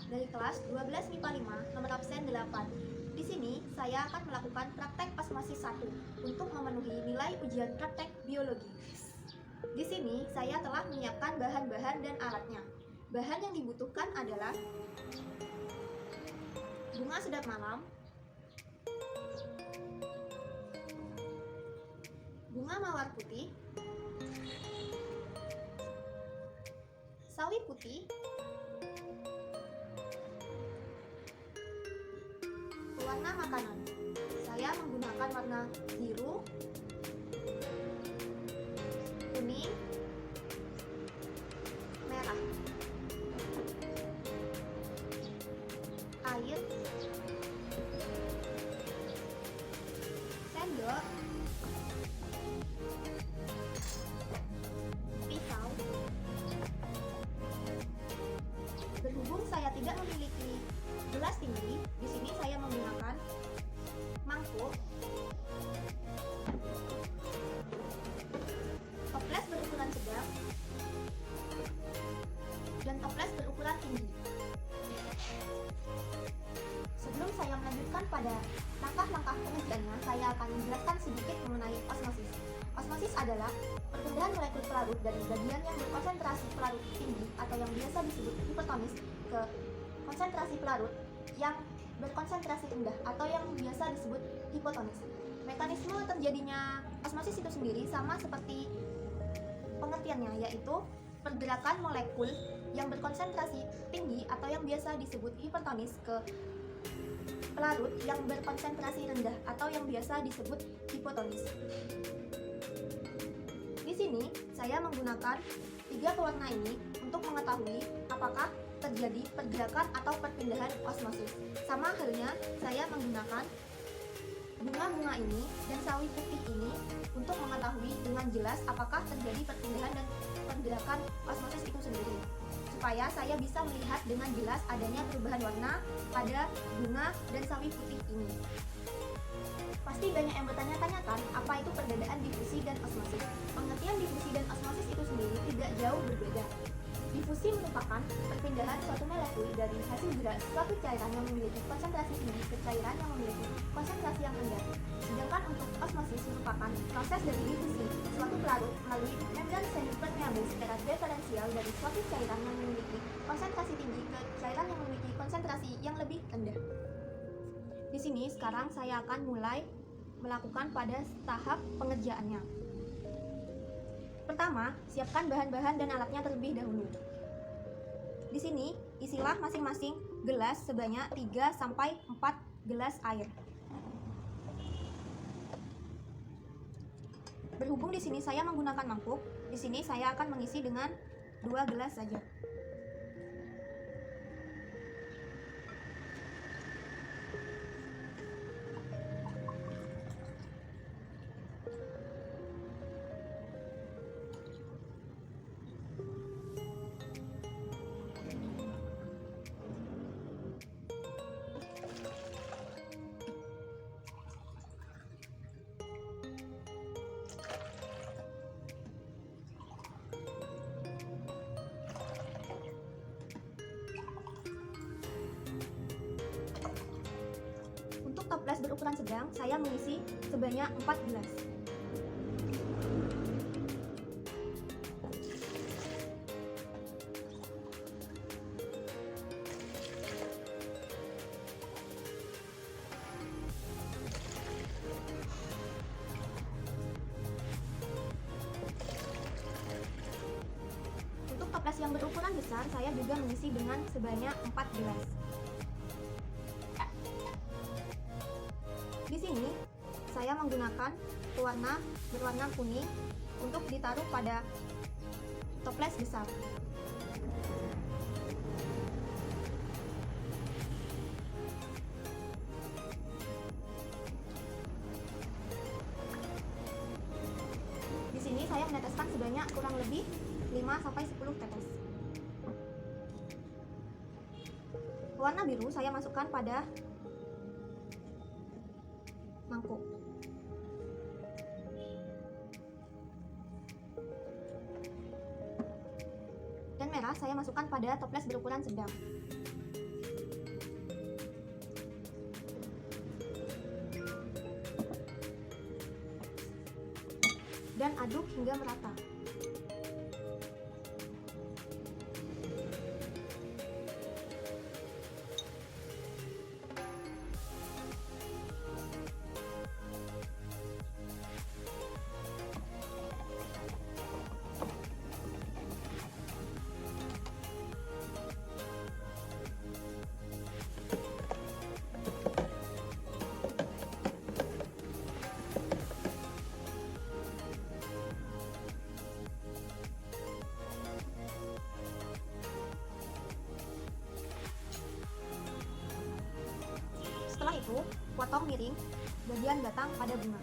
dari kelas 12 MIPA 5 nomor absen 8. Di sini saya akan melakukan praktek osmosis 1 untuk memenuhi nilai ujian praktek biologi. Di sini saya telah menyiapkan bahan-bahan dan alatnya. Bahan yang dibutuhkan adalah bunga sedap malam, bunga mawar putih, sawi putih, pewarna makanan. Saya menggunakan warna biru, kuning, merah, air, sendok, pisau. Berhubung saya tidak memiliki gelas tinggi, di sini saya menggunakan mangkuk, toples berukuran sedang, dan toples berukuran tinggi. Sebelum saya melanjutkan pada langkah-langkah pengerjaannya, saya akan menjelaskan sedikit mengenai osmosis. Osmosis adalah perpindahan molekul pelarut dari bagian yang berkonsentrasi pelarut tinggi atau yang biasa disebut hipertonis ke konsentrasi pelarut yang berkonsentrasi rendah atau yang biasa disebut hipotonis. Mekanisme terjadinya osmosis itu sendiri sama seperti pengertiannya, yaitu pergerakan molekul yang berkonsentrasi tinggi atau yang biasa disebut hipertonis ke pelarut yang berkonsentrasi rendah atau yang biasa disebut hipotonis. Di sini saya menggunakan 3 pewarna ini untuk mengetahui apakah terjadi pergerakan atau perpindahan osmosis. Sama halnya saya menggunakan bunga-bunga ini dan sawi putih ini untuk mengetahui dengan jelas apakah terjadi perpindahan dan pergerakan osmosis itu sendiri, supaya saya bisa melihat dengan jelas adanya perubahan warna pada bunga dan sawi putih ini. Pasti banyak yang bertanya-tanyakan apa itu perbedaan difusi dan osmosis. Pengertian difusi dan osmosis itu sendiri tidak jauh berbeda. Difusi merupakan perpindahan suatu molekul dari hasil gerak suatu cairan yang memiliki konsentrasi tinggi ke cairan yang memiliki konsentrasi yang rendah. Sedangkan untuk osmosis merupakan proses dari difusi suatu pelarut melalui membran semi-permeabel secara diferensial dari suatu cairan yang memiliki konsentrasi tinggi ke cairan yang memiliki konsentrasi yang lebih rendah. Di sini sekarang saya akan mulai melakukan pada tahap pengerjaannya. Pertama, siapkan bahan-bahan dan alatnya terlebih dahulu. Di sini, isilah masing-masing gelas sebanyak 3-4 gelas air. Berhubung di sini saya menggunakan mangkuk, di sini saya akan mengisi dengan 2 gelas saja. Untuk toples berukuran sedang, saya mengisi sebanyak 4 gelas. Untuk toples yang berukuran besar, saya juga mengisi dengan sebanyak 4 gelas. Di sini, saya menggunakan pewarna berwarna kuning untuk ditaruh pada toples besar. Di sini saya meneteskan sebanyak kurang lebih 5-10 tetes. Warna biru saya masukkan pada mangkuk. Dan merah saya masukkan pada toples berukuran sedang. dan aduk hingga merata. Setelah itu, potong miring bagian batang pada bunga.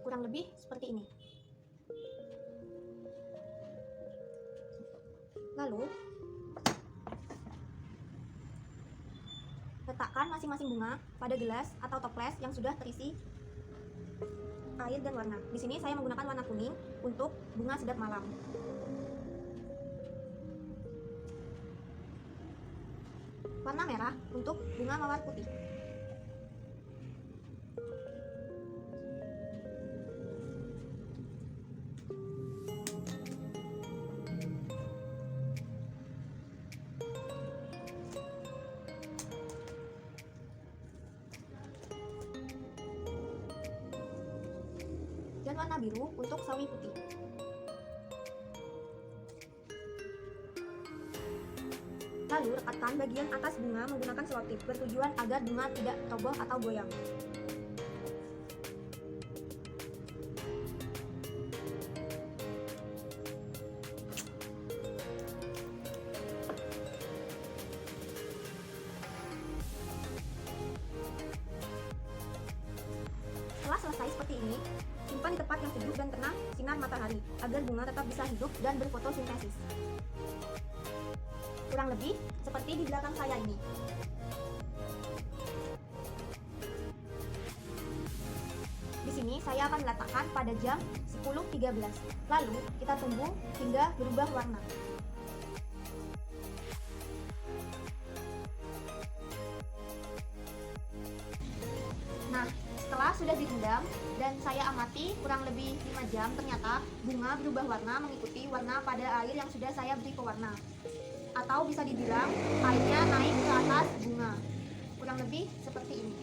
Kurang lebih seperti ini. Lalu, letakkan masing-masing bunga pada gelas atau toples yang sudah terisi air dan warna. Di sini saya menggunakan warna kuning untuk bunga sedap malam. Warna merah untuk bunga mawar putih. Dan warna biru untuk sawi putih. Lalu rekatkan bagian atas bunga menggunakan selotip bertujuan agar bunga tidak roboh atau goyang. Setelah selesai seperti ini, simpan di tempat yang sejuk dan kena sinar matahari agar bunga tetap bisa hidup dan berfotosintesis. Kurang lebih seperti di belakang saya ini. Di sini saya akan letakkan pada jam 10.13. Lalu kita tunggu hingga berubah warna. Nah, setelah sudah direndam dan saya amati kurang lebih 5 jam, ternyata bunga berubah warna mengikuti warna pada air yang sudah saya beri pewarna. Atau bisa dibilang airnya naik ke atas bunga. Kurang lebih seperti ini.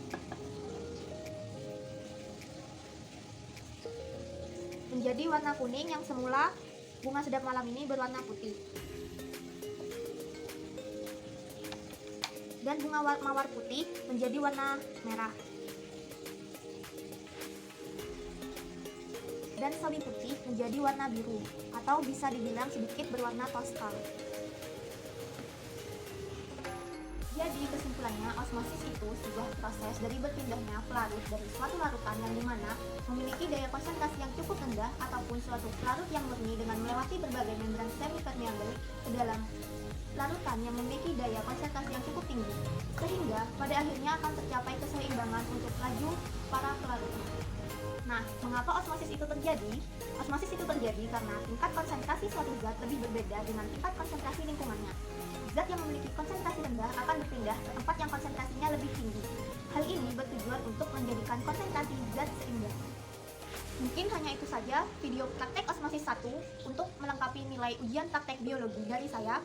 Menjadi warna kuning yang semula bunga sedap malam ini berwarna putih. Dan bunga mawar putih menjadi warna merah. Dan sawi putih menjadi warna biru atau bisa dibilang sedikit berwarna toska. Jadi kesimpulannya, osmosis itu sebuah proses dari berpindahnya pelarut dari suatu larutan yang dimana memiliki daya konsentrasi yang cukup rendah ataupun suatu pelarut yang murni dengan melewati berbagai membran semi-permeable ke dalam larutan yang memiliki daya konsentrasi yang cukup tinggi, sehingga pada akhirnya akan tercapai keseimbangan untuk laju para pelarutnya. Nah, mengapa osmosis itu terjadi? Osmosis itu terjadi karena tingkat konsentrasi suatu zat lebih berbeda dengan tingkat konsentrasi lingkungannya. Zat yang memiliki konsentrasi rendah akan berpindah ke tempat yang konsentrasinya lebih tinggi. Hal ini bertujuan untuk menjadikan konsentrasi zat seimbang. Mungkin hanya itu saja video praktek osmosis 1 untuk melengkapi nilai ujian praktek biologi dari saya.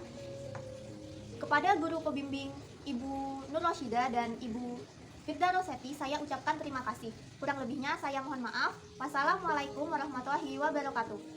Kepada guru pembimbing Ibu Nur Roshida dan Ibu Firda Rosetti, saya ucapkan terima kasih. Kurang lebihnya saya mohon maaf. Wassalamualaikum warahmatullahi wabarakatuh.